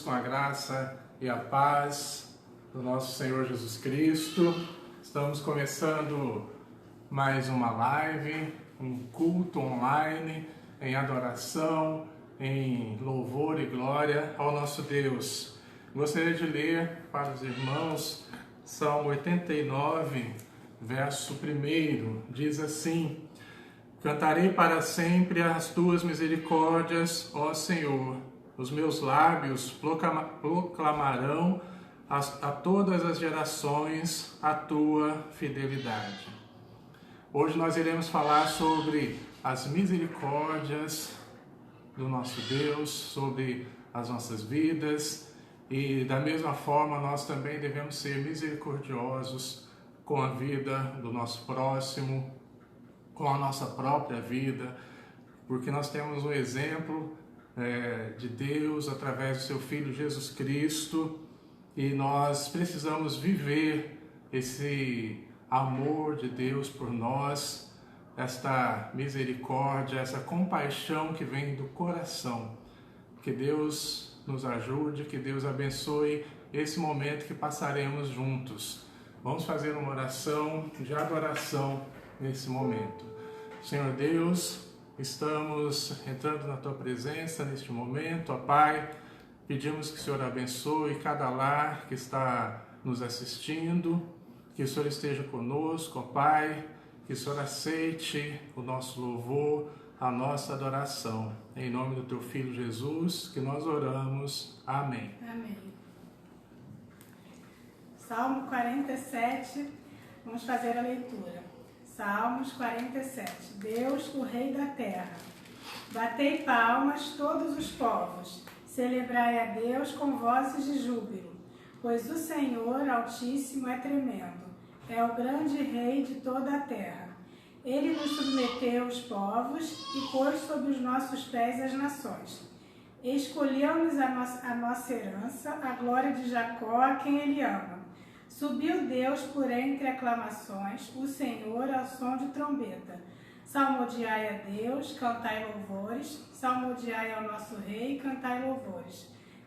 com a graça e a paz do nosso Senhor Jesus Cristo. Estamos começando mais uma live, um culto online em adoração, em louvor e glória ao nosso Deus. Gostaria de ler para os irmãos Salmo 89, verso 1, diz assim: Cantarei para sempre as tuas misericórdias, ó Senhor. Os meus lábios proclamarão a todas as gerações a tua fidelidade. Hoje nós iremos falar sobre as misericórdias do nosso Deus, sobre as nossas vidas, e da mesma forma nós também devemos ser misericordiosos com a vida do nosso próximo, com a nossa própria vida, porque nós temos um exemplo de Deus através do seu Filho Jesus Cristo, e nós precisamos viver esse amor de Deus por nós, esta misericórdia, essa compaixão que vem do coração. Que Deus nos ajude, que Deus abençoe esse momento que passaremos juntos. Vamos fazer uma oração de adoração nesse momento. Senhor Deus, estamos entrando na Tua presença neste momento, ó Pai. Pedimos que o Senhor abençoe cada lar que está nos assistindo, que o Senhor esteja conosco, ó Pai, que o Senhor aceite o nosso louvor, a nossa adoração. Em nome do Teu Filho Jesus, que nós oramos. Amém. Amém. Salmo 47, vamos fazer a leitura. Salmos 47. Deus, o Rei da terra. Batei palmas todos os povos, celebrai a Deus com vozes de júbilo, pois o Senhor Altíssimo é tremendo, é o grande Rei de toda a terra. Ele nos submeteu os povos e pôs sob os nossos pés as nações. Escolheu-nos a nossa herança, a glória de Jacó, a quem ele ama. Subiu Deus por entre aclamações, o Senhor ao som de trombeta. Salmodiai a Deus, cantai louvores, salmodiai ao nosso Rei, cantai louvores.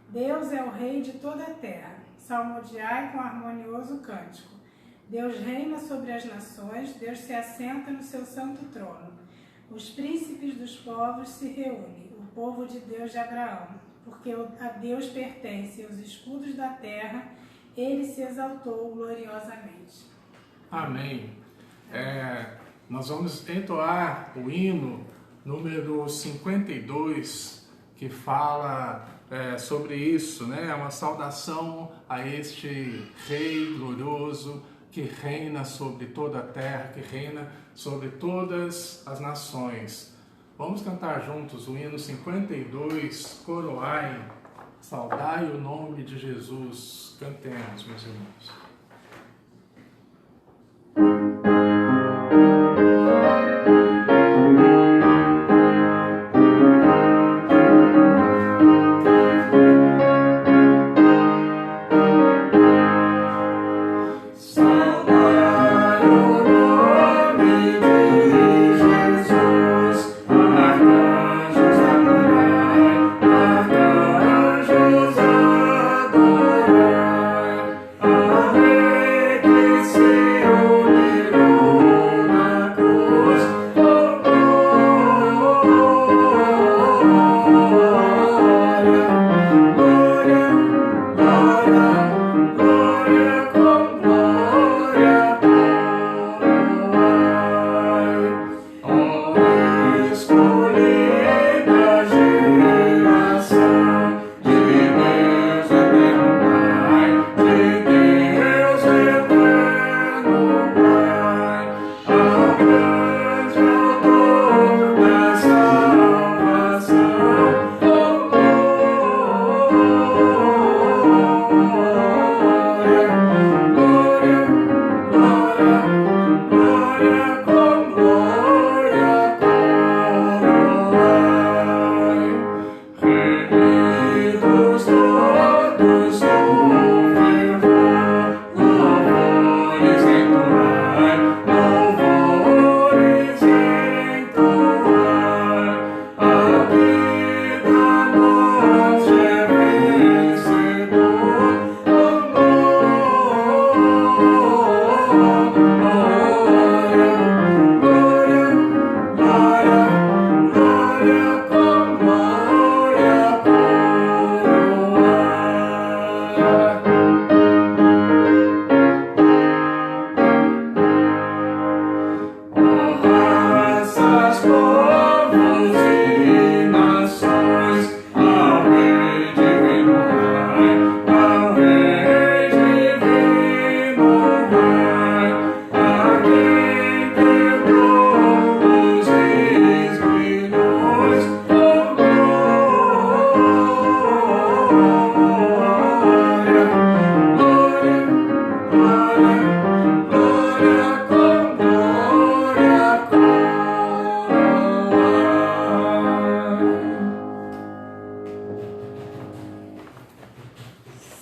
Deus é o Rei de toda a terra, salmodiai com harmonioso cântico. Deus reina sobre as nações, Deus se assenta no seu santo trono. Os príncipes dos povos se reúnem, o povo de Deus de Abraão, porque a Deus pertencem os escudos da terra, ele se exaltou gloriosamente. Amém. Nós vamos entoar o hino número 52, que fala sobre isso, né? É uma saudação a este Rei glorioso que reina sobre toda a terra, que reina sobre todas as nações. Vamos cantar juntos o hino 52, Coroai, saudai o nome de Jesus. Cantemos, meus irmãos. Oh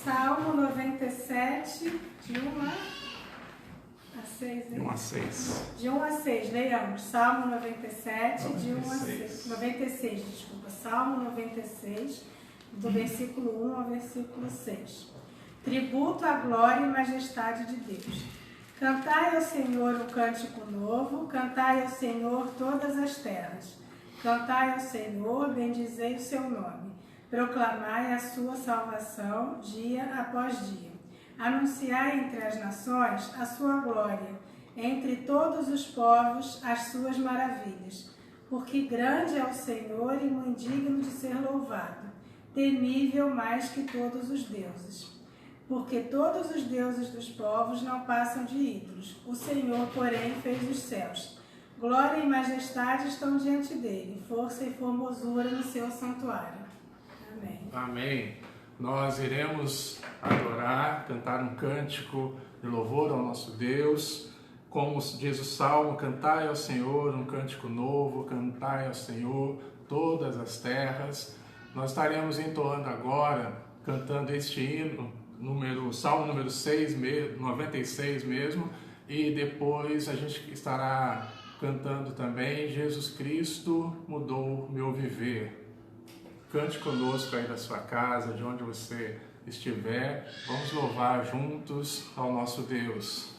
Salmo 97, de 1 a 6. De 1 a 6. De 1 a 6, leiamos. Salmo 97, de 1 a 6. 96. 96, desculpa. Salmo 96, do versículo 1 ao versículo 6. Tributo à glória e majestade de Deus. Cantai ao Senhor um cântico novo, cantai ao Senhor todas as terras. Cantai ao Senhor, bendizei o seu nome. Proclamai a sua salvação dia após dia. Anunciai entre as nações a sua glória, entre todos os povos as suas maravilhas. Porque grande é o Senhor e muito digno de ser louvado, temível mais que todos os deuses. Porque todos os deuses dos povos não passam de ídolos. O Senhor, porém, fez os céus. Glória e majestade estão diante dele, força e formosura no seu santuário. Amém. Amém. Nós iremos adorar, cantar um cântico de louvor ao nosso Deus. Como diz o Salmo, cantai ao Senhor um cântico novo, cantai ao Senhor todas as terras. Nós estaremos entoando agora, cantando este hino, Salmo número 6, 96 mesmo, e depois a gente estará cantando também Jesus Cristo mudou meu viver. Cante conosco aí da sua casa, de onde você estiver. Vamos louvar juntos ao nosso Deus.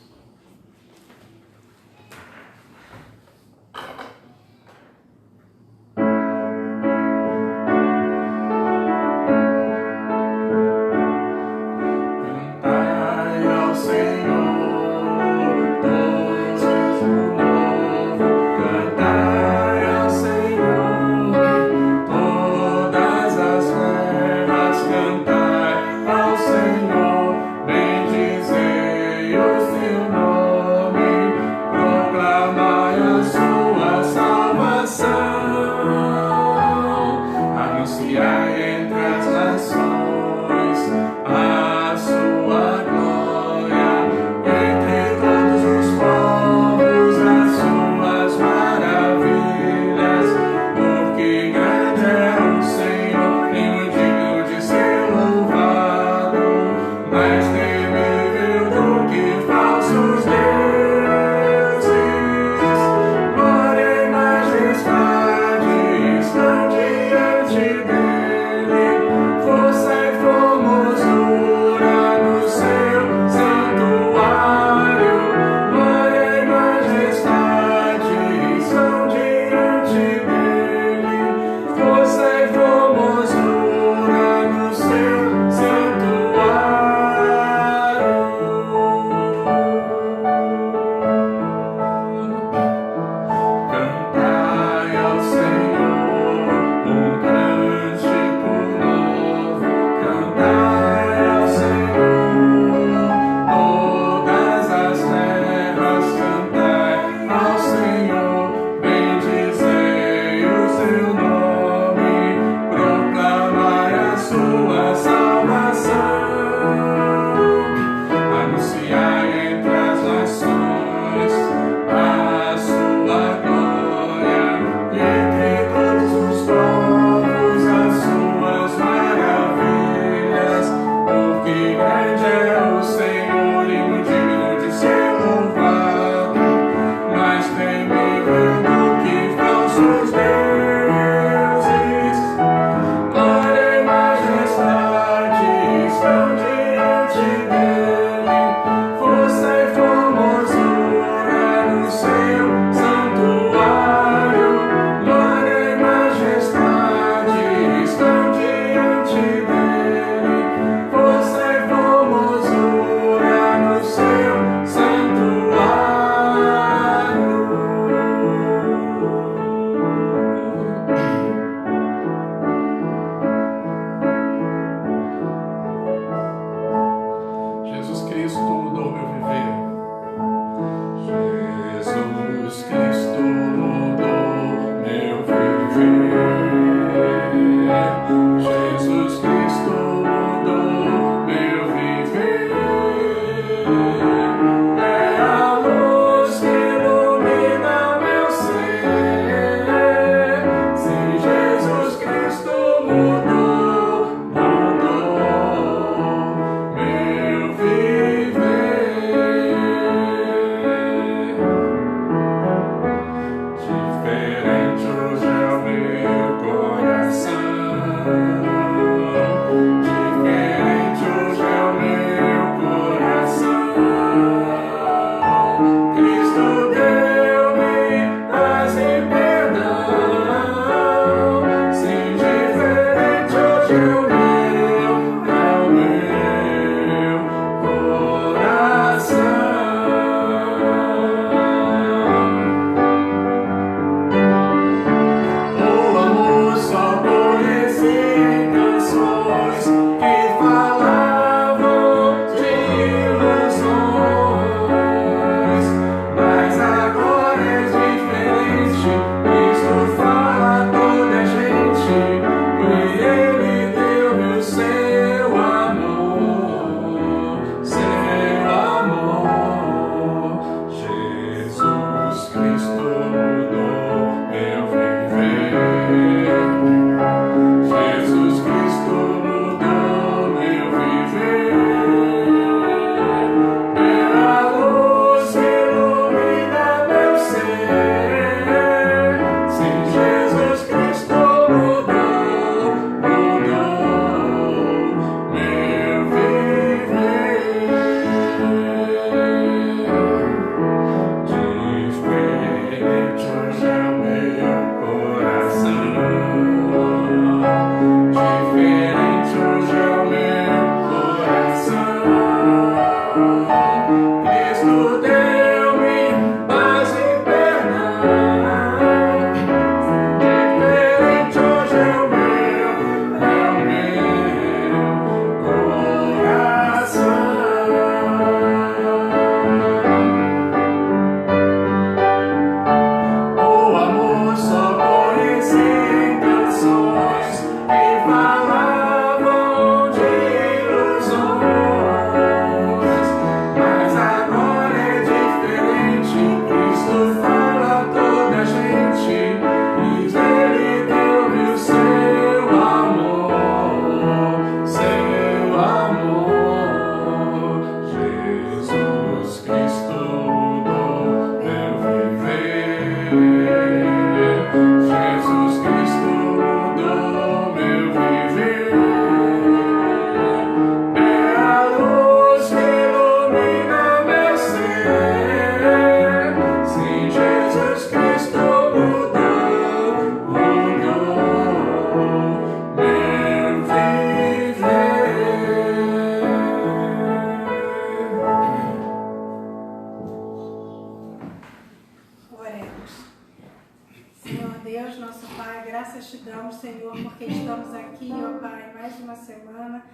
Senhor, porque estamos aqui, ó Pai, mais uma semana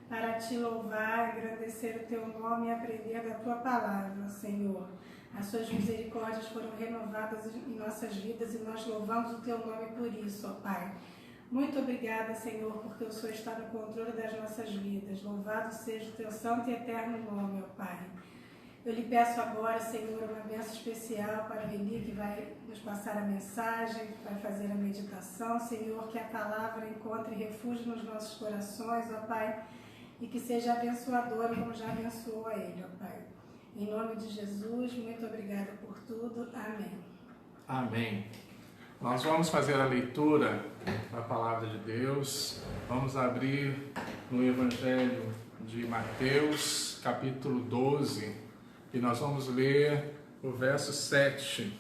para te louvar, agradecer o teu nome e aprender da tua palavra, Senhor. As suas misericórdias foram renovadas em nossas vidas e nós louvamos o teu nome por isso, ó Pai. Muito obrigada, Senhor, porque o Senhor está no controle das nossas vidas. Louvado seja o teu santo e eterno nome, ó Pai. Eu lhe peço agora, Senhor, uma bênção especial para o Eli, que vai nos passar a mensagem, que vai fazer a meditação. Senhor, que a palavra encontre refúgio nos nossos corações, ó Pai, e que seja abençoadora como já abençoou a ele, ó Pai. Em nome de Jesus, muito obrigada por tudo. Amém. Amém. Nós vamos fazer a leitura da palavra de Deus. Vamos abrir no Evangelho de Mateus, capítulo 12, e nós vamos ler o verso 7.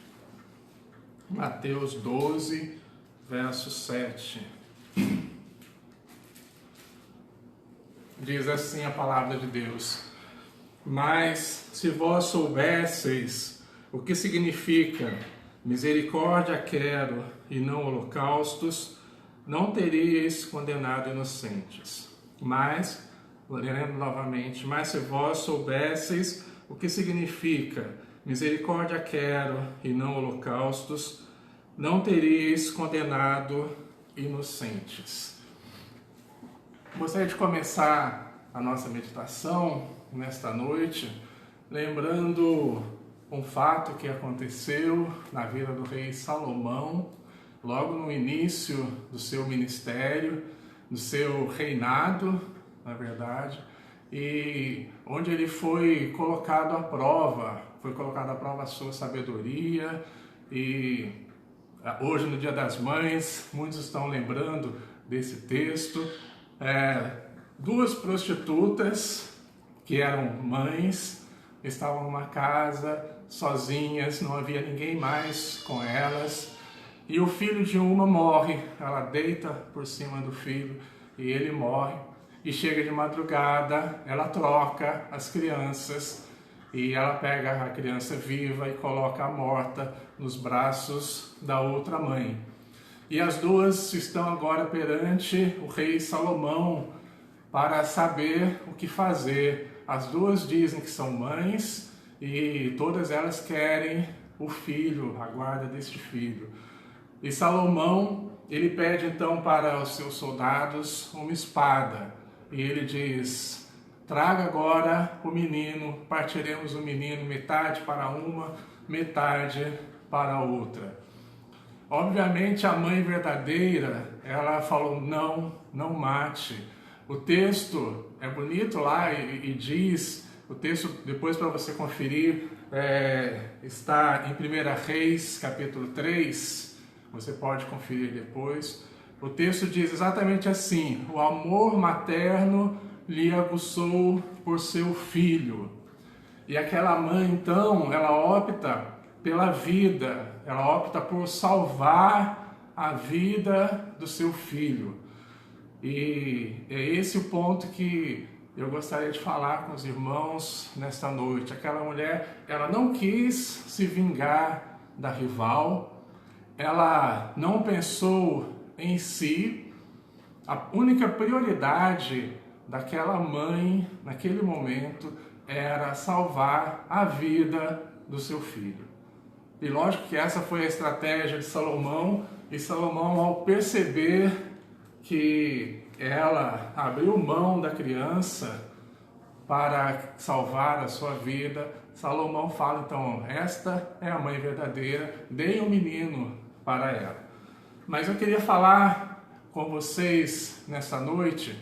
Mateus 12, verso 7. Diz assim a palavra de Deus: Mas se vós soubesseis o que significa misericórdia quero e não holocaustos, não teríeis condenado inocentes. Mas, lendo novamente, mas se vós soubesseis o que significa misericórdia quero e não holocaustos, não teríeis condenado inocentes. Gostaria de começar a nossa meditação nesta noite lembrando um fato que aconteceu na vida do rei Salomão, logo no início do seu ministério, do seu reinado, na verdade, e onde ele foi colocado à prova a sua sabedoria. E hoje, no Dia das Mães, muitos estão lembrando desse texto. Duas prostitutas que eram mães estavam numa casa sozinhas, não havia ninguém mais com elas, e o filho de uma morre. Ela deita por cima do filho e ele morre. E chega de madrugada, ela troca as crianças e ela pega a criança viva e coloca a morta nos braços da outra mãe. E as duas estão agora perante o rei Salomão para saber o que fazer. As duas dizem que são mães e todas elas querem o filho, a guarda deste filho. E Salomão, ele pede então para os seus soldados uma espada. E ele diz: traga agora o menino, partiremos o menino metade para uma, metade para a outra. Obviamente a mãe verdadeira, ela falou: não mate. O texto é bonito lá e diz, o texto depois para você conferir, está em 1 Reis, capítulo 3, você pode conferir depois. O texto diz exatamente assim: o amor materno lhe aguçou por seu filho. E aquela mãe, então, ela opta pela vida, ela opta por salvar a vida do seu filho. E é esse o ponto que eu gostaria de falar com os irmãos nesta noite. Aquela mulher, ela não quis se vingar da rival, ela não pensou em si. A única prioridade daquela mãe, naquele momento, era salvar a vida do seu filho. E lógico que essa foi a estratégia de Salomão, e Salomão, ao perceber que ela abriu mão da criança para salvar a sua vida, Salomão fala: então, esta é a mãe verdadeira, dei um menino para ela. Mas eu queria falar com vocês nessa noite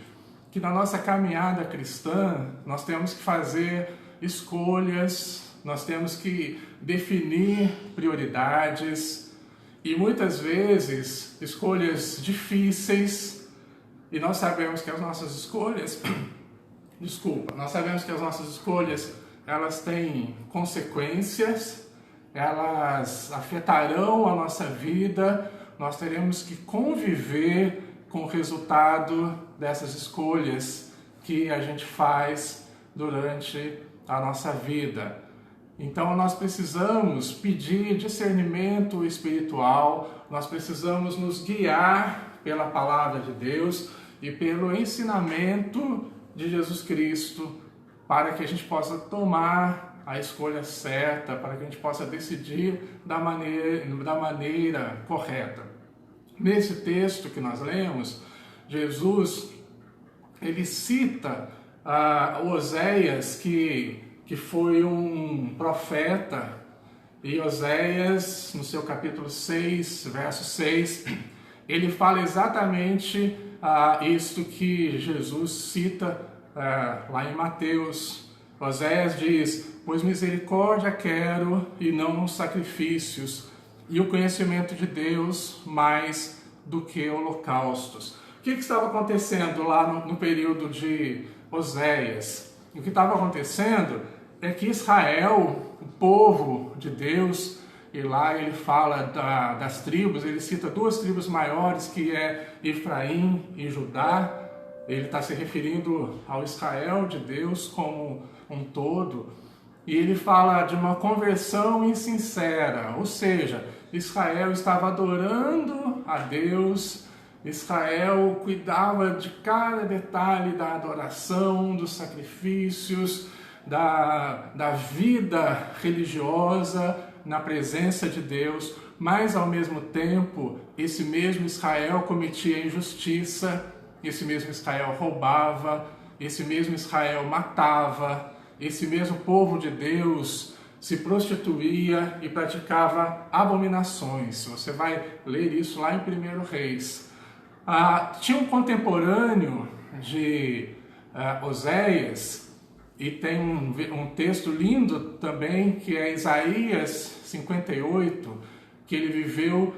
que na nossa caminhada cristã nós temos que fazer escolhas, nós temos que definir prioridades e muitas vezes escolhas difíceis, e nós sabemos que as nossas escolhas, elas têm consequências, elas afetarão a nossa vida. Nós teremos que conviver com o resultado dessas escolhas que a gente faz durante a nossa vida. Então nós precisamos pedir discernimento espiritual, nós precisamos nos guiar pela palavra de Deus e pelo ensinamento de Jesus Cristo, para que a gente possa tomar a escolha certa, para que a gente possa decidir da maneira correta. Nesse texto que nós lemos, Jesus, ele cita Oséias, que foi um profeta, e Oséias, no seu capítulo 6, verso 6, ele fala exatamente isto que Jesus cita lá em Mateus. Oséias diz: pois misericórdia quero e não sacrifícios, e o conhecimento de Deus mais do que holocaustos. O que estava acontecendo lá no período de Oséias? O que estava acontecendo é que Israel, o povo de Deus, e lá ele fala das tribos, ele cita duas tribos maiores, que é Efraim e Judá. Ele está se referindo ao Israel de Deus como um todo, e ele fala de uma conversão insincera, ou seja, Israel estava adorando a Deus, Israel cuidava de cada detalhe da adoração, dos sacrifícios, da vida religiosa na presença de Deus, mas ao mesmo tempo esse mesmo Israel cometia injustiça, esse mesmo Israel roubava, esse mesmo Israel matava, esse mesmo povo de Deus se prostituía e praticava abominações. Você vai ler isso lá em 1 Reis. Tinha um contemporâneo de Oséias, e tem um texto lindo também, que é Isaías 58, que ele viveu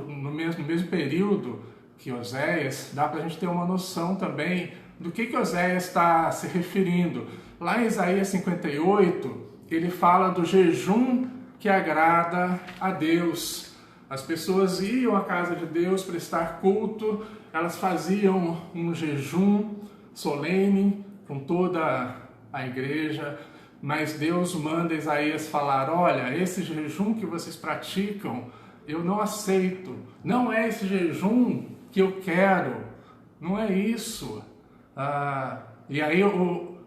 no mesmo período que Oséias. Dá para a gente ter uma noção também do que Oséias está se referindo. Lá em Isaías 58, ele fala do jejum que agrada a Deus. As pessoas iam à casa de Deus prestar culto, elas faziam um jejum solene com toda a igreja, mas Deus manda Isaías falar: olha, esse jejum que vocês praticam, eu não aceito, não é esse jejum que eu quero, não é isso. E aí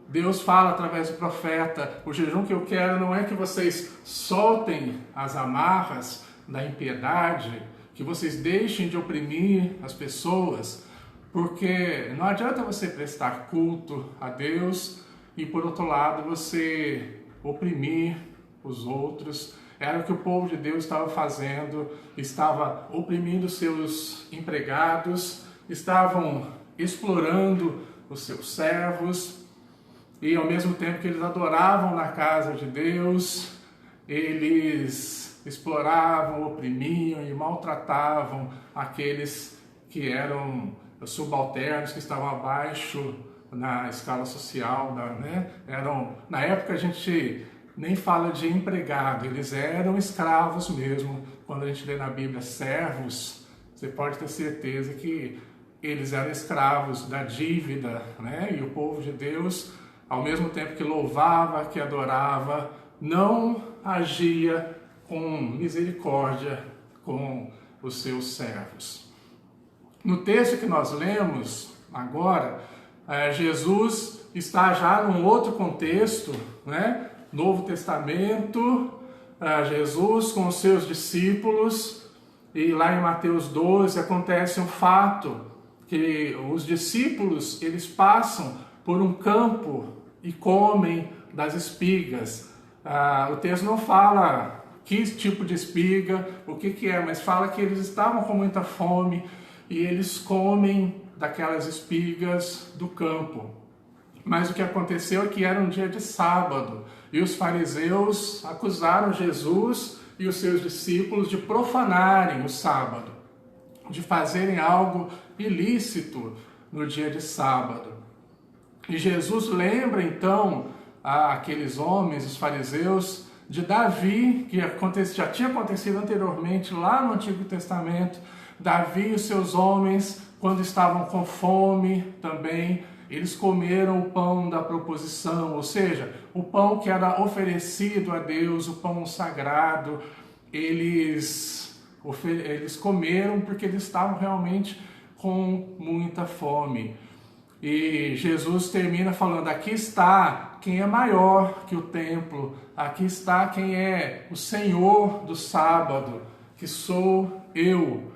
Deus fala através do profeta: o jejum que eu quero não é que vocês soltem as amarras da impiedade, que vocês deixem de oprimir as pessoas, porque não adianta você prestar culto a Deus e, por outro lado, você oprimir os outros. Era o que o povo de Deus estava fazendo, estava oprimindo seus empregados, estavam explorando os seus servos, e ao mesmo tempo que eles adoravam na casa de Deus, eles exploravam, oprimiam e maltratavam aqueles que eram subalternos, que estavam abaixo na escala social, na época a gente nem fala de empregado, eles eram escravos mesmo. Quando a gente lê na Bíblia servos, você pode ter certeza que eles eram escravos da dívida, E o povo de Deus, ao mesmo tempo que louvava, que adorava, não agia com misericórdia com os seus servos. No texto que nós lemos agora, Jesus está já num outro contexto, Novo Testamento, Jesus com os seus discípulos, e lá em Mateus 12 acontece um fato, que os discípulos, eles passam por um campo e comem das espigas. O texto não fala que tipo de espiga, o que é, mas fala que eles estavam com muita fome e eles comem daquelas espigas do campo. Mas o que aconteceu é que era um dia de sábado, e os fariseus acusaram Jesus e os seus discípulos de profanarem o sábado, de fazerem algo ilícito no dia de sábado. E Jesus lembra então àqueles homens, os fariseus, de Davi, que já tinha acontecido anteriormente lá no Antigo Testamento. Davi e os seus homens, quando estavam com fome também, eles comeram o pão da proposição, ou seja, o pão que era oferecido a Deus, o pão sagrado. Eles eles comeram porque eles estavam realmente com muita fome. E Jesus termina falando: aqui está quem é maior que o templo, aqui está quem é o Senhor do sábado, que sou eu.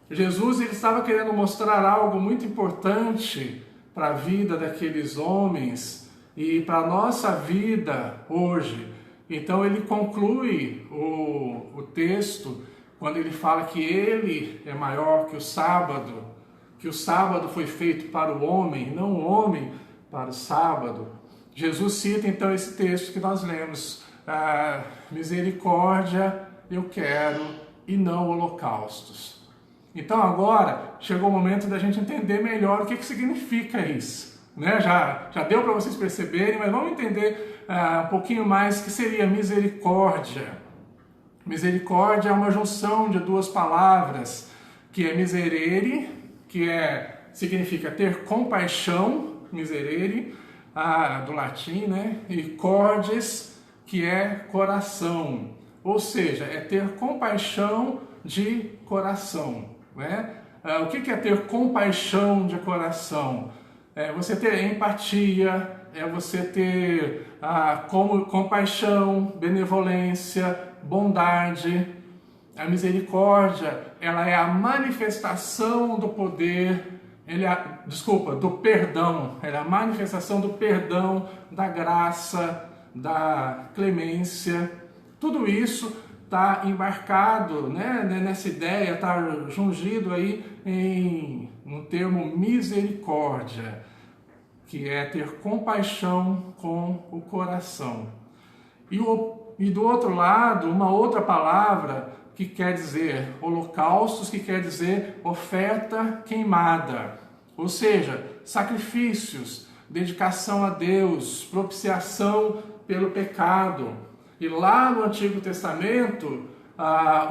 Jesus, ele estava querendo mostrar algo muito importante para a vida daqueles homens e para a nossa vida hoje. Então ele conclui o texto quando ele fala que ele é maior que o sábado foi feito para o homem, não o homem para o sábado. Jesus cita então esse texto que nós lemos: misericórdia eu quero e não holocaustos. Então agora chegou o momento da gente entender melhor o que significa isso. Né? Já deu para vocês perceberem, mas vamos entender um pouquinho mais o que seria misericórdia. Misericórdia é uma junção de duas palavras, que é miserere, que significa ter compaixão, miserere, do latim, né? E cordes, que é coração. Ou seja, é ter compaixão de coração. Né? O que é ter compaixão de coração? É você ter empatia, é você ter compaixão, benevolência, bondade. A misericórdia, ela é a manifestação do poder, do perdão. Ela é a manifestação do perdão, da graça, da clemência. Tudo isso está embarcado, né, nessa ideia, está jungido aí no termo misericórdia, que é ter compaixão com o coração. E do outro lado, uma outra palavra que quer dizer holocaustos, que quer dizer oferta queimada. Ou seja, sacrifícios, dedicação a Deus, propiciação pelo pecado. E lá no Antigo Testamento,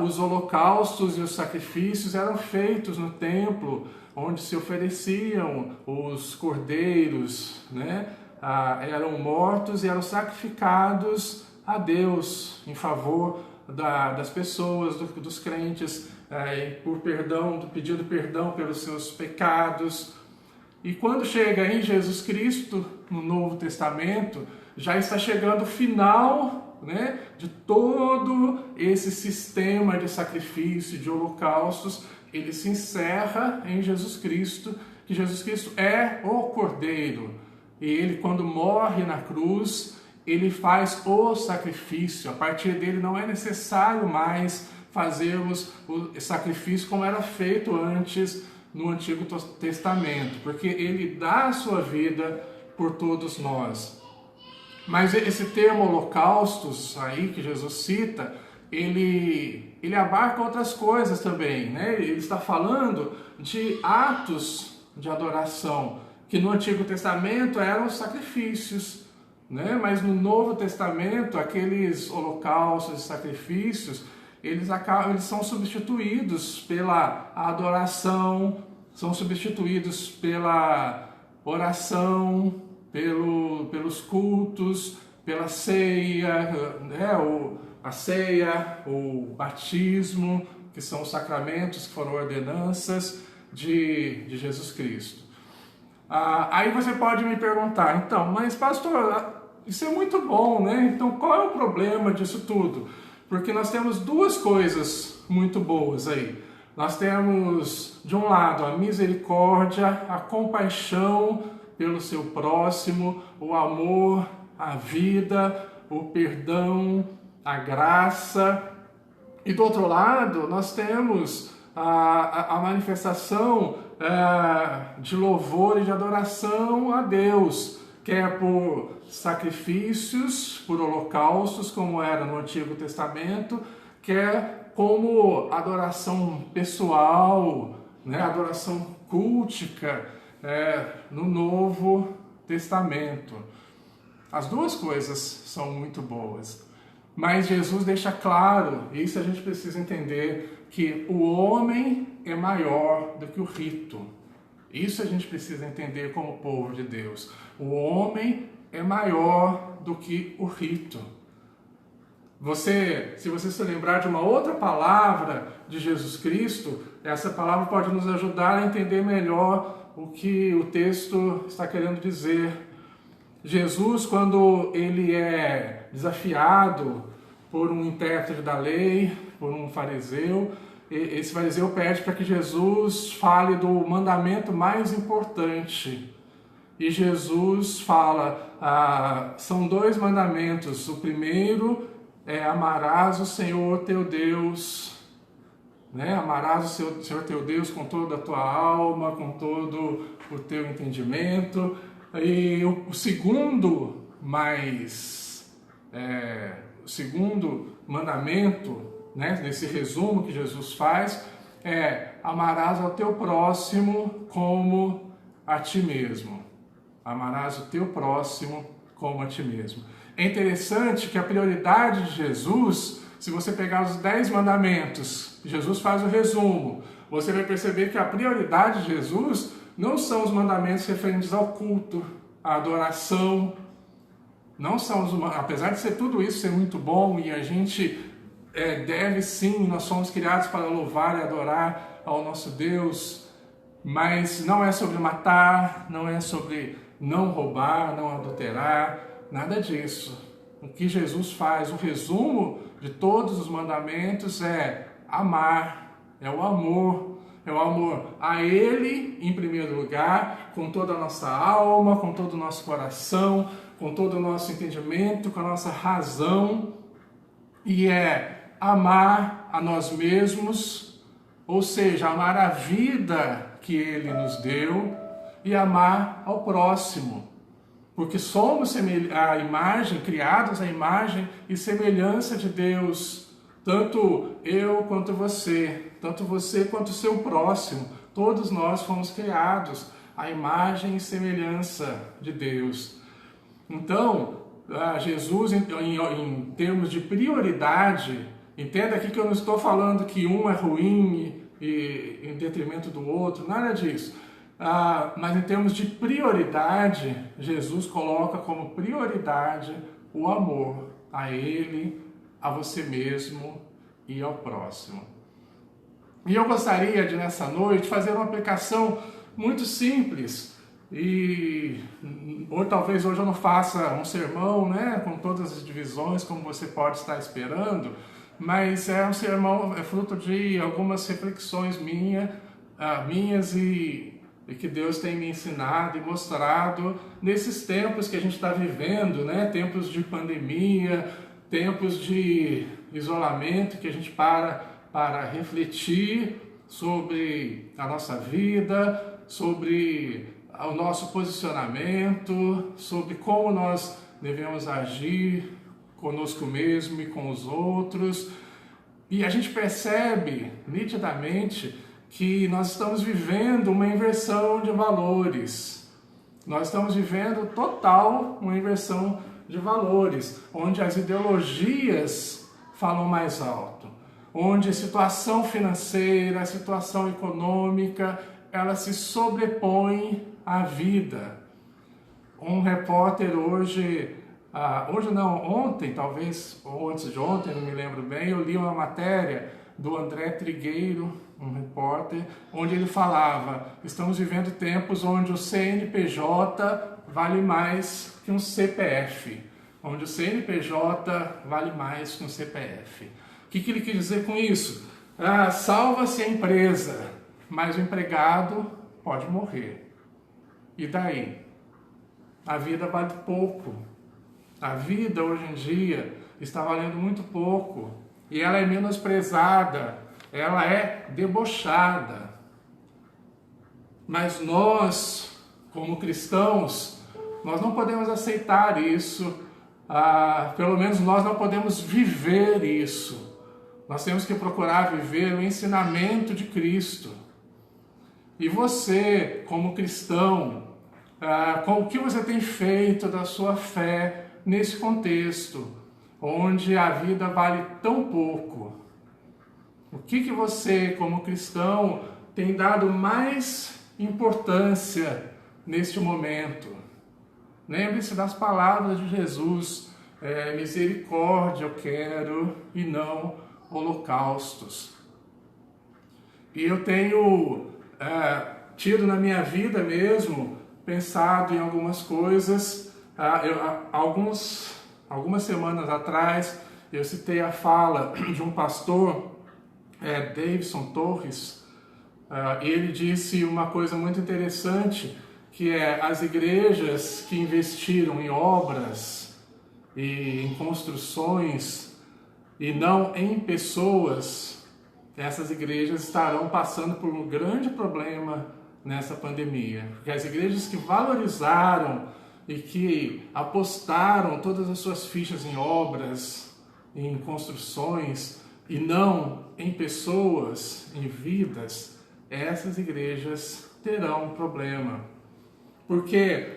os holocaustos e os sacrifícios eram feitos no templo, onde se ofereciam os cordeiros, né? Eram mortos e eram sacrificados a Deus em favor das pessoas, dos crentes, pedindo perdão pelos seus pecados. E quando chega em Jesus Cristo, no Novo Testamento, já está chegando o final, né, de todo esse sistema de sacrifício, de holocaustos. Ele se encerra em Jesus Cristo, que Jesus Cristo é o Cordeiro. E ele, quando morre na cruz, ele faz o sacrifício. A partir dele não é necessário mais fazermos o sacrifício como era feito antes no Antigo Testamento, porque ele dá a sua vida por todos nós. Mas esse termo holocaustos aí que Jesus cita, ele abarca outras coisas também, né? Ele está falando de atos de adoração, que no Antigo Testamento eram sacrifícios, né? Mas no Novo Testamento, aqueles holocaustos e sacrifícios, eles são substituídos pela adoração, são substituídos pela oração, pelos cultos, pela ceia, né? A ceia, o batismo, que são os sacramentos, que foram ordenanças de Jesus Cristo. Aí você pode me perguntar, então, mas pastor, isso é muito bom, né? Então qual é o problema disso tudo? Porque nós temos duas coisas muito boas aí. Nós temos, de um lado, a misericórdia, a compaixão pelo seu próximo, o amor, a vida, o perdão, a graça. E do outro lado, nós temos a manifestação de louvor e de adoração a Deus, quer por sacrifícios, por holocaustos, como era no Antigo Testamento, quer como adoração pessoal, né, adoração cultica no Novo Testamento. As duas coisas são muito boas, mas Jesus deixa claro, isso a gente precisa entender, que o homem é maior do que o rito. Isso a gente precisa entender como povo de Deus. O homem é maior do que o rito. Se você se lembrar de uma outra palavra de Jesus Cristo, essa palavra pode nos ajudar a entender melhor o que o texto está querendo dizer. Jesus, quando ele é desafiado por um intérprete da lei, por um fariseu, esse fariseu pede para que Jesus fale do mandamento mais importante. E Jesus fala, são 2 mandamentos. O primeiro é: amarás o Senhor teu Deus, né? Amarás o Senhor teu Deus com toda a tua alma, com todo o teu entendimento. E o segundo mandamento, né, nesse resumo que Jesus faz, é: amarás ao teu próximo como a ti mesmo. Amarás o teu próximo como a ti mesmo. É interessante que a prioridade de Jesus, se você pegar os 10 mandamentos, Jesus faz o resumo, você vai perceber que a prioridade de Jesus não são os mandamentos referentes ao culto, à adoração, não são apesar de ser tudo isso ser muito bom, e a gente deve sim, nós somos criados para louvar e adorar ao nosso Deus, mas não é sobre matar, não é sobre não roubar, não adulterar, nada disso. O que Jesus faz, o resumo de todos os mandamentos é amar, é o amor a Ele em primeiro lugar, com toda a nossa alma, com todo o nosso coração, com todo o nosso entendimento, com a nossa razão, e é amar a nós mesmos, ou seja, amar a vida que Ele nos deu e amar ao próximo, porque somos criados à imagem e semelhança de Deus, tanto eu quanto você, tanto você quanto o seu próximo, todos nós fomos criados à imagem e semelhança de Deus. Então, Jesus, em termos de prioridade, entenda aqui que eu não estou falando que um é ruim e em detrimento do outro, nada disso. Mas em termos de prioridade, Jesus coloca como prioridade o amor a Ele, a você mesmo e ao próximo. E eu gostaria de, nessa noite, fazer uma aplicação muito simples. Ou talvez hoje eu não faça um sermão, né, com todas as divisões, como você pode estar esperando, mas é um sermão, é fruto de algumas reflexões minhas e que Deus tem me ensinado e mostrado nesses tempos que a gente está vivendo, né? Tempos de pandemia, tempos de isolamento, que a gente para refletir sobre a nossa vida, sobre o nosso posicionamento, sobre como nós devemos agir conosco mesmo e com os outros. E a gente percebe nitidamente que nós estamos vivendo uma inversão de valores. Nós estamos vivendo uma inversão de valores, onde as ideologias falam mais alto, onde a situação financeira, a situação econômica, ela se sobrepõe à vida. Um repórter ontem, talvez, ou antes de ontem, não me lembro bem, eu li uma matéria do André Trigueiro, um repórter, onde ele falava: estamos vivendo tempos onde o CNPJ vale mais que um CPF, onde o CNPJ vale mais que um CPF. O que ele quis dizer com isso? Salva-se a empresa, mas o empregado pode morrer. E daí? A vida vale pouco. A vida hoje em dia está valendo muito pouco. E ela é menosprezada, ela é debochada. Mas nós, como cristãos, nós não podemos aceitar isso, pelo menos nós não podemos viver isso. Nós temos que procurar viver o ensinamento de Cristo. E você, como cristão, o que você tem feito da sua fé nesse contexto, onde a vida vale tão pouco? O que você, como cristão, tem dado mais importância neste momento? Lembre-se das palavras de Jesus: misericórdia eu quero e não holocaustos. E eu tenho tido na minha vida mesmo, pensado em algumas coisas. Algumas semanas atrás eu citei a fala de um pastor, Davidson Torres. Ele disse uma coisa muito interessante, que é as igrejas que investiram em obras e em construções e não em pessoas, essas igrejas estarão passando por um grande problema nessa pandemia. Porque as igrejas que valorizaram e que apostaram todas as suas fichas em obras, em construções e não em pessoas, em vidas, essas igrejas terão um problema. Porque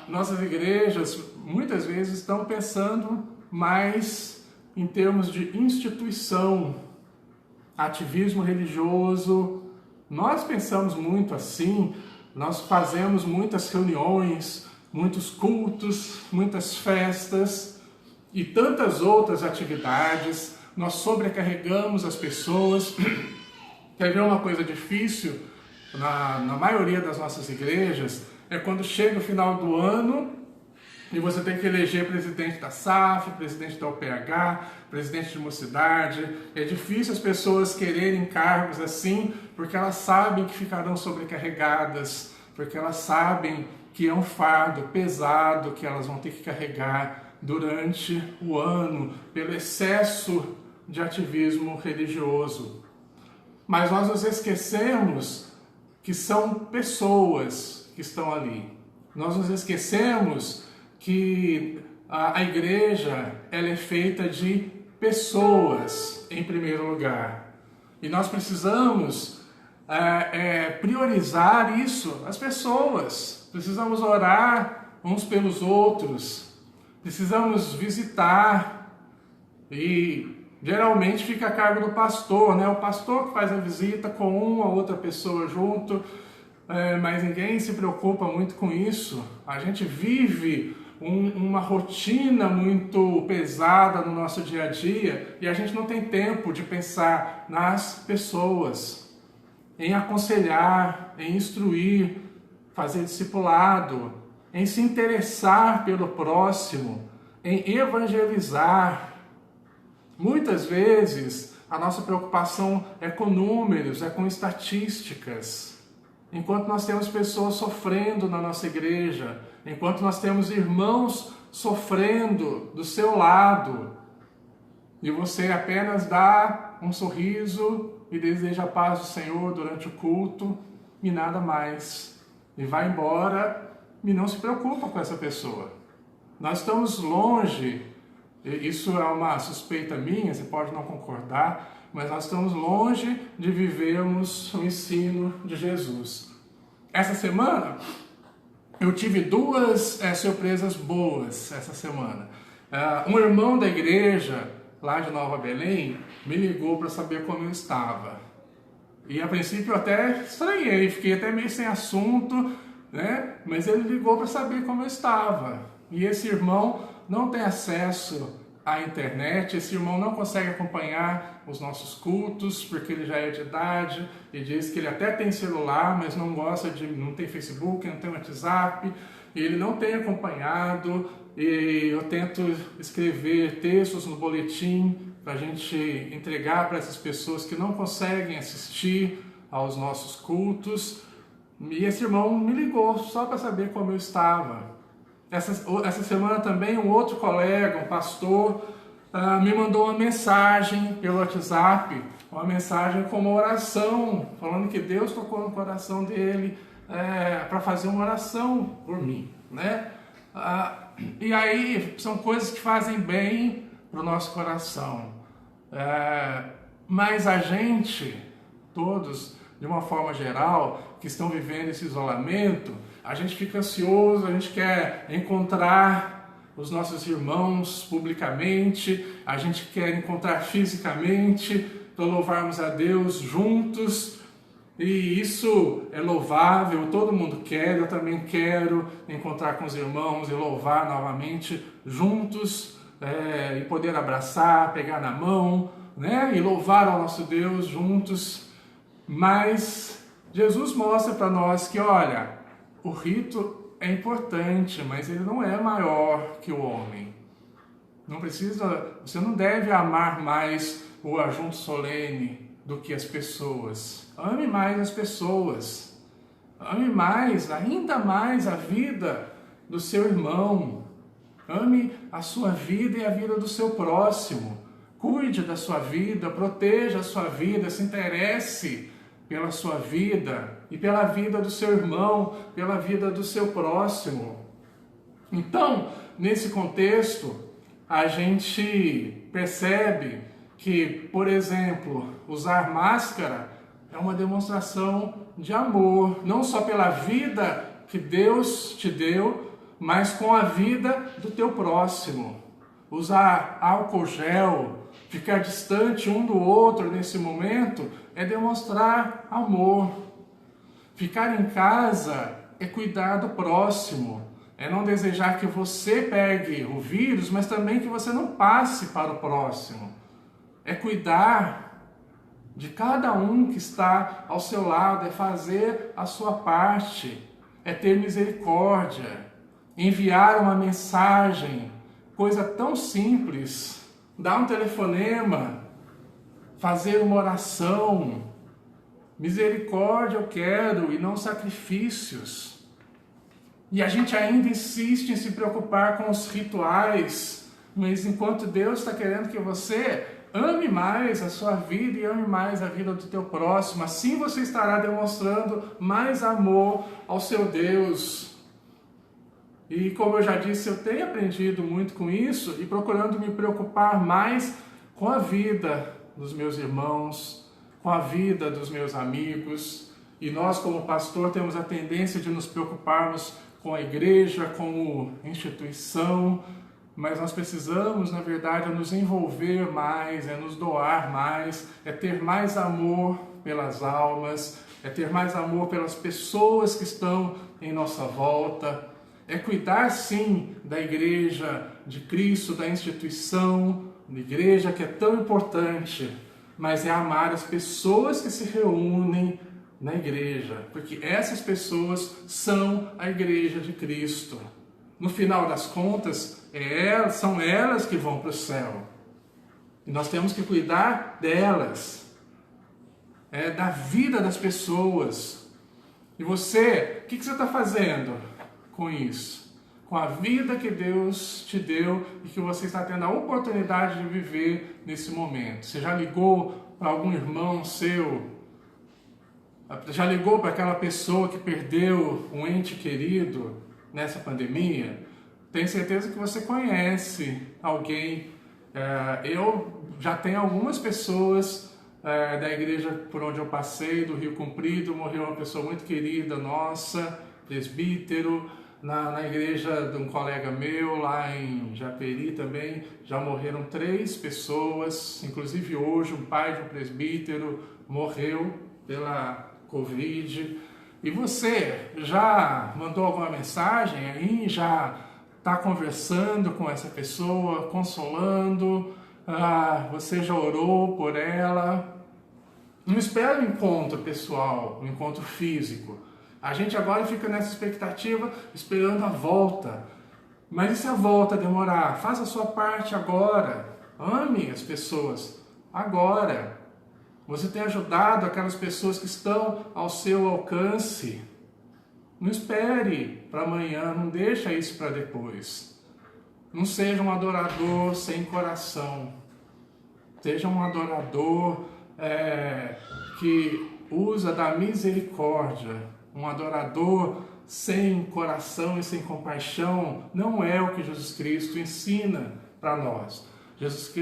nossas igrejas muitas vezes estão pensando mais em termos de instituição, ativismo religioso. Nós pensamos muito assim, nós fazemos muitas reuniões, muitos cultos, muitas festas e tantas outras atividades. Nós sobrecarregamos as pessoas. Quer ver uma coisa difícil na maioria das nossas igrejas? É quando chega o final do ano e você tem que eleger presidente da SAF, presidente da UPH, presidente de mocidade. É difícil as pessoas quererem cargos assim, porque elas sabem que ficarão sobrecarregadas, porque elas sabem que é um fardo pesado que elas vão ter que carregar durante o ano, pelo excesso de ativismo religioso. Mas nós nos esquecemos que são pessoas que estão ali. Nós nos esquecemos que a igreja ela é feita de pessoas em primeiro lugar. E nós precisamos priorizar isso, as pessoas. Precisamos orar uns pelos outros. Precisamos visitar. E geralmente fica a cargo do pastor, né? O pastor que faz a visita com uma ou outra pessoa junto, mas ninguém se preocupa muito com isso. A gente vive uma rotina muito pesada no nosso dia a dia e a gente não tem tempo de pensar nas pessoas, em aconselhar, em instruir, fazer discipulado, em se interessar pelo próximo, em evangelizar. Muitas vezes a nossa preocupação é com números, é com estatísticas. Enquanto nós temos pessoas sofrendo na nossa igreja, enquanto nós temos irmãos sofrendo do seu lado, e você apenas dá um sorriso e deseja a paz do Senhor durante o culto e nada mais, e vai embora e não se preocupa com essa pessoa. Nós estamos longe, isso é uma suspeita minha, você pode não concordar, mas nós estamos longe de vivermos o ensino de Jesus. Essa semana, eu tive duas surpresas boas essa semana. Um irmão da igreja, lá de Nova Belém, me ligou para saber como eu estava. E a princípio eu até estranhei, fiquei até meio sem assunto, né? Mas ele ligou para saber como eu estava. E esse irmão não tem acesso à internet, esse irmão não consegue acompanhar os nossos cultos, porque ele já é de idade, e diz que ele até tem celular, mas não tem Facebook, não tem WhatsApp, e ele não tem acompanhado, e eu tento escrever textos no boletim para a gente entregar para essas pessoas que não conseguem assistir aos nossos cultos, e esse irmão me ligou só para saber como eu estava. Essa semana também um outro colega, um pastor, me mandou uma mensagem pelo WhatsApp, uma mensagem com uma oração, falando que Deus tocou no coração dele para fazer uma oração por mim, né? E aí são coisas que fazem bem para o nosso coração. Mas a gente, todos, de uma forma geral, que estão vivendo esse isolamento, a gente fica ansioso, a gente quer encontrar os nossos irmãos publicamente, a gente quer encontrar fisicamente para louvarmos a Deus juntos, E isso é louvável, todo mundo quer, eu também quero encontrar com os irmãos e louvar novamente juntos, e poder abraçar, pegar na mão, né? E louvar ao nosso Deus juntos. Mas Jesus mostra para nós que, olha, o rito é importante, mas ele não é maior que o homem. Você não deve amar mais o ajunto solene do que as pessoas. Ame mais as pessoas. Ame mais, ainda mais a vida do seu irmão. Ame a sua vida e a vida do seu próximo. Cuide da sua vida, proteja a sua vida, se interesse pela sua vida e pela vida do seu irmão, pela vida do seu próximo. Então, nesse contexto, a gente percebe que, por exemplo, usar máscara é uma demonstração de amor, não só pela vida que Deus te deu, mas com a vida do teu próximo. Usar álcool gel, ficar distante um do outro nesse momento, é demonstrar amor. Ficar em casa é cuidar do próximo, é não desejar que você pegue o vírus, mas também que você não passe para o próximo. É cuidar de cada um que está ao seu lado, é fazer a sua parte, é ter misericórdia, enviar uma mensagem, coisa tão simples, dar um telefonema, fazer uma oração. Misericórdia eu quero e não sacrifícios. E a gente ainda insiste em se preocupar com os rituais, mas enquanto Deus está querendo que você ame mais a sua vida e ame mais a vida do teu próximo, assim você estará demonstrando mais amor ao seu Deus. E como eu já disse, eu tenho aprendido muito com isso e procurando me preocupar mais com a vida dos meus irmãos, com a vida dos meus amigos. E nós, como pastor, temos a tendência de nos preocuparmos com a igreja, como instituição, mas nós precisamos, na verdade, nos envolver mais, nos doar mais, ter mais amor pelas almas, ter mais amor pelas pessoas que estão em nossa volta, cuidar sim da igreja de Cristo, da instituição, da igreja que é tão importante, mas é amar as pessoas que se reúnem na igreja, porque essas pessoas são a igreja de Cristo. No final das contas, são elas que vão para o céu. E nós temos que cuidar delas, da vida das pessoas. E você, o que você está fazendo com isso? Com a vida que Deus te deu e que você está tendo a oportunidade de viver nesse momento. Você já ligou para algum irmão seu? Já ligou para aquela pessoa que perdeu um ente querido nessa pandemia? Tenho certeza que você conhece alguém. Eu já tenho algumas pessoas da igreja por onde eu passei, do Rio Comprido, morreu uma pessoa muito querida nossa, presbítero. Na igreja de um colega meu, lá em Japeri também, já morreram 3 pessoas, inclusive hoje um pai de um presbítero morreu pela Covid. E você já mandou alguma mensagem aí? Já está conversando com essa pessoa, consolando? Você já orou por ela? Não espera o encontro pessoal, o encontro físico. A gente agora fica nessa expectativa, esperando a volta. Mas e se a volta demorar? Faça a sua parte agora. Ame as pessoas agora. Você tem ajudado aquelas pessoas que estão ao seu alcance. Não espere para amanhã, não deixa isso para depois. Não seja um adorador sem coração. Seja um adorador que usa da misericórdia. Um adorador sem coração e sem compaixão não é o que Jesus Cristo ensina para nós. Jesus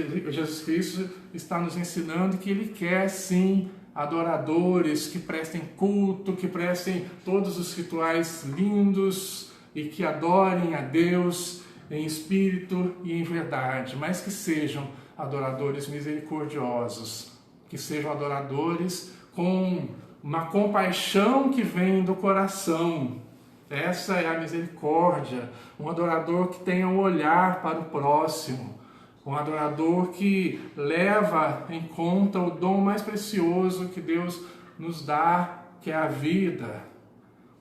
Cristo está nos ensinando que Ele quer sim adoradores que prestem culto, que prestem todos os rituais lindos e que adorem a Deus em espírito e em verdade, mas que sejam adoradores misericordiosos, que sejam adoradores com uma compaixão que vem do coração. Essa é a misericórdia, um adorador que tenha um olhar para o próximo, um adorador que leva em conta o dom mais precioso que Deus nos dá, que é a vida.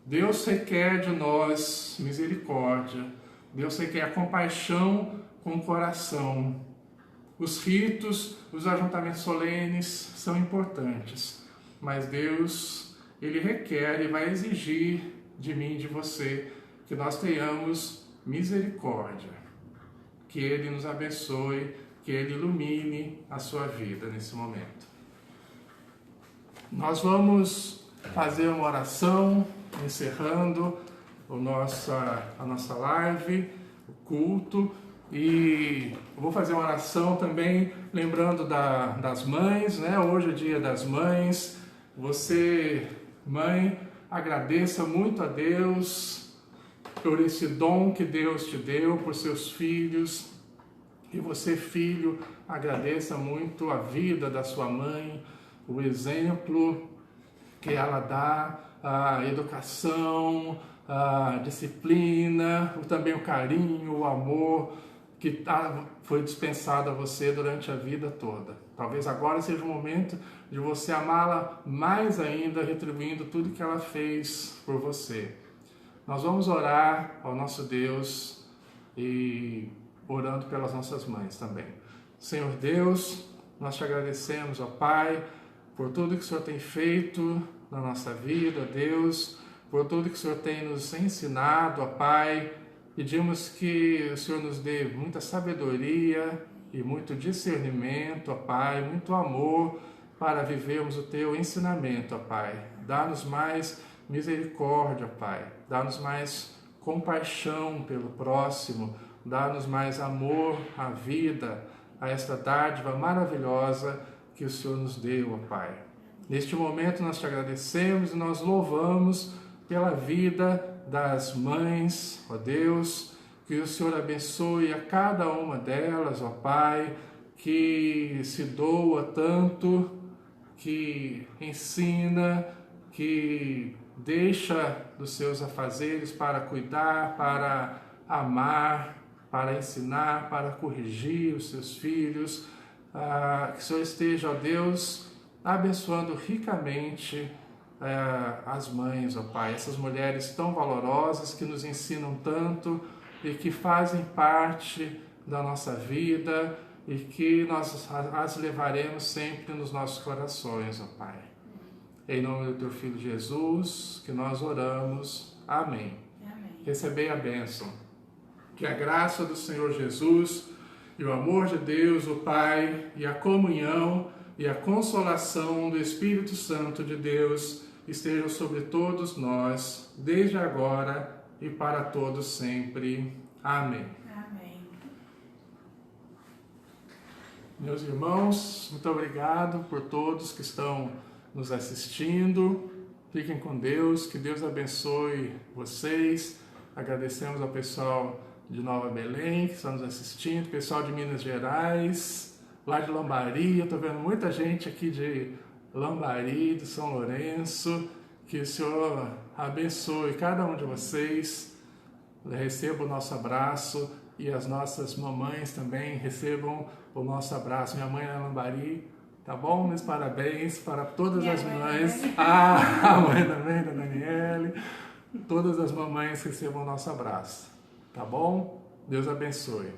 Deus requer de nós misericórdia, Deus requer compaixão com o coração. Os ritos, os ajuntamentos solenes são importantes, mas Deus, Ele requer e vai exigir de mim e de você que nós tenhamos misericórdia, que Ele nos abençoe, que Ele ilumine a sua vida nesse momento. Nós vamos fazer uma oração, encerrando a nossa live, o culto, e eu vou fazer uma oração também, lembrando das mães, né? Hoje é dia das mães. Você, mãe, agradeça muito a Deus por esse dom que Deus te deu, por seus filhos. E você, filho, agradeça muito a vida da sua mãe, o exemplo que ela dá, a educação, a disciplina, também o carinho, o amor que foi dispensado a você durante a vida toda. Talvez agora seja o momento de você amá-la mais ainda, retribuindo tudo que ela fez por você. Nós vamos orar ao nosso Deus e orando pelas nossas mães também. Senhor Deus, nós te agradecemos, ó Pai, por tudo que o Senhor tem feito na nossa vida, Deus, por tudo que o Senhor tem nos ensinado, ó Pai. Pedimos que o Senhor nos dê muita sabedoria e muito discernimento, ó Pai, muito amor para vivermos o Teu ensinamento, ó Pai. Dá-nos mais misericórdia, ó Pai. Dá-nos mais compaixão pelo próximo. Dá-nos mais amor à vida, a esta dádiva maravilhosa que o Senhor nos deu, ó Pai. Neste momento nós te agradecemos e nós louvamos pela vida das mães, ó Deus, que o Senhor abençoe a cada uma delas, ó Pai, que se doa tanto, que ensina, que deixa dos seus afazeres para cuidar, para amar, para ensinar, para corrigir os seus filhos. Que o Senhor esteja, ó Deus, abençoando ricamente as mães, ó Pai, essas mulheres tão valorosas que nos ensinam tanto e que fazem parte da nossa vida e que nós as levaremos sempre nos nossos corações, ó Pai. Em nome do Teu Filho Jesus, que nós oramos. Amém. Amém. Recebei a bênção. Que a graça do Senhor Jesus e o amor de Deus, o Pai, e a comunhão e a consolação do Espírito Santo de Deus estejam sobre todos nós, desde agora e para todos sempre. Amém. Amém. Meus irmãos, muito obrigado por todos que estão nos assistindo. Fiquem com Deus, que Deus abençoe vocês. Agradecemos ao pessoal de Nova Belém que está nos assistindo, pessoal de Minas Gerais, lá de Lambari. Eu estou vendo muita gente aqui de Lambari, de São Lourenço. Que o Senhor abençoe cada um de vocês. Receba o nosso abraço e as nossas mamães também recebam o nosso abraço. Minha mãe é Lambari, tá bom? Meus parabéns para todas as mães. A mãe também, da Daniele. Todas as mamães recebam o nosso abraço, tá bom? Deus abençoe.